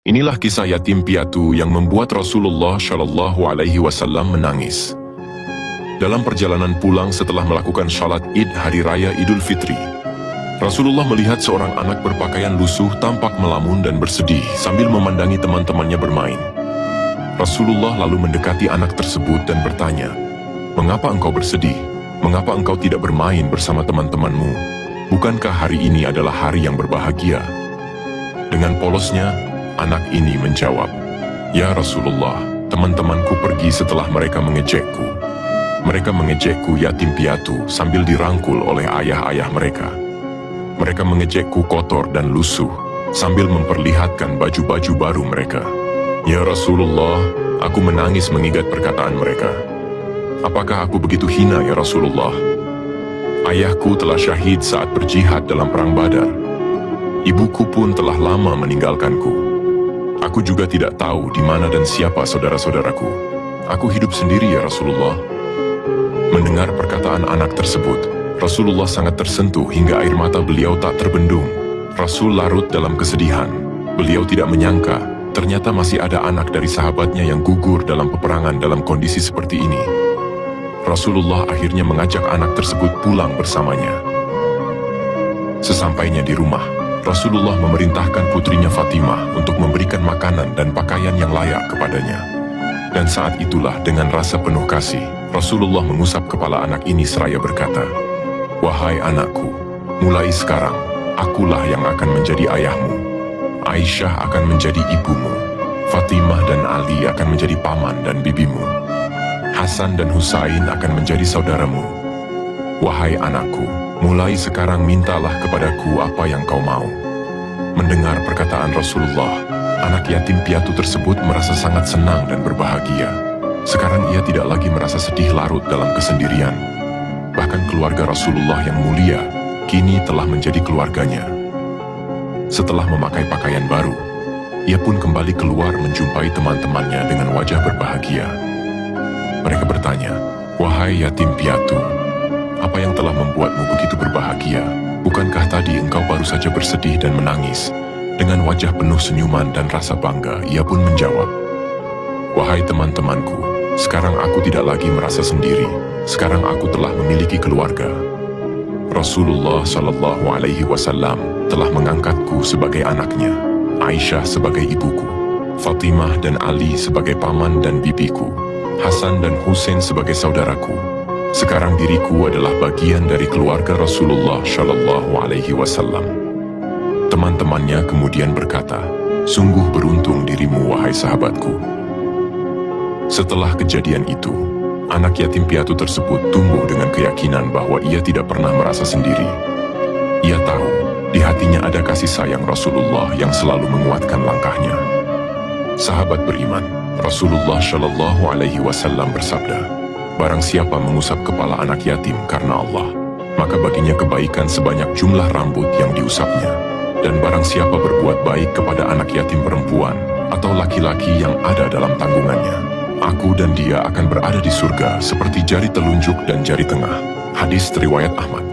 Inilah kisah yatim piatu yang membuat Rasulullah Shallallahu Alaihi Wasallam menangis. Dalam perjalanan pulang setelah melakukan sholat Id Hari Raya Idul Fitri, Rasulullah melihat seorang anak berpakaian lusuh tampak melamun dan bersedih sambil memandangi teman-temannya bermain. Rasulullah lalu mendekati anak tersebut dan bertanya, "Mengapa engkau bersedih? Mengapa engkau tidak bermain bersama teman-temanmu? Bukankah hari ini adalah hari yang berbahagia?" Dengan polosnya, anak ini menjawab, "Ya Rasulullah, teman-temanku pergi setelah mereka mengejekku. Mereka mengejekku yatim piatu sambil dirangkul oleh ayah-ayah mereka. Mereka mengejekku kotor dan lusuh sambil memperlihatkan baju-baju baru mereka. Ya Rasulullah, aku menangis mengingat perkataan mereka. Apakah aku begitu hina ya Rasulullah? Ayahku telah syahid saat berjihad dalam perang Badar. Ibuku pun telah lama meninggalkanku. Aku juga tidak tahu di mana dan siapa saudara-saudaraku. Aku hidup sendiri ya Rasulullah." Mendengar perkataan anak tersebut, Rasulullah sangat tersentuh hingga air mata beliau tak terbendung. Rasul larut dalam kesedihan. Beliau tidak menyangka, ternyata masih ada anak dari sahabatnya yang gugur dalam peperangan dalam kondisi seperti ini. Rasulullah akhirnya mengajak anak tersebut pulang bersamanya. Sesampainya di rumah, Rasulullah memerintahkan putrinya Fatimah untuk memberikan makanan dan pakaian yang layak kepadanya. Dan saat itulah dengan rasa penuh kasih, Rasulullah mengusap kepala anak ini seraya berkata, "Wahai anakku, mulai sekarang, akulah yang akan menjadi ayahmu. Aisyah akan menjadi ibumu. Fatimah dan Ali akan menjadi paman dan bibimu. Hasan dan Husain akan menjadi saudaramu. Wahai anakku, mulai sekarang mintalah kepadaku apa yang kau mau." Mendengar perkataan Rasulullah, anak yatim piatu tersebut merasa sangat senang dan berbahagia. Sekarang ia tidak lagi merasa sedih larut dalam kesendirian. Bahkan keluarga Rasulullah yang mulia, kini telah menjadi keluarganya. Setelah memakai pakaian baru, ia pun kembali keluar menjumpai teman-temannya dengan wajah berbahagia. Mereka bertanya, "Wahai yatim piatu, apa yang telah membuatmu begitu berbahagia? Bukankah tadi engkau baru saja bersedih dan menangis?" Dengan wajah penuh senyuman dan rasa bangga, ia pun menjawab, "Wahai teman-temanku, sekarang aku tidak lagi merasa sendiri. Sekarang aku telah memiliki keluarga. Rasulullah Shallallahu Alaihi Wasallam telah mengangkatku sebagai anaknya, Aisyah sebagai ibuku, Fatimah dan Ali sebagai paman dan bibiku, Hasan dan Husain sebagai saudaraku. Sekarang diriku adalah bagian dari keluarga Rasulullah Shallallahu Alaihi Wasallam." Teman-temannya kemudian berkata, "Sungguh beruntung dirimu wahai sahabatku." Setelah kejadian itu, anak yatim piatu tersebut tumbuh dengan keyakinan bahwa ia tidak pernah merasa sendiri. Ia tahu, di hatinya ada kasih sayang Rasulullah yang selalu menguatkan langkahnya. Sahabat beriman, Rasulullah Shallallahu Alaihi Wasallam bersabda, "Barang siapa mengusap kepala anak yatim karena Allah, maka baginya kebaikan sebanyak jumlah rambut yang diusapnya. Dan barang siapa berbuat baik kepada anak yatim perempuan atau laki-laki yang ada dalam tanggungannya, aku dan dia akan berada di surga seperti jari telunjuk dan jari tengah." Hadis riwayat Ahmad.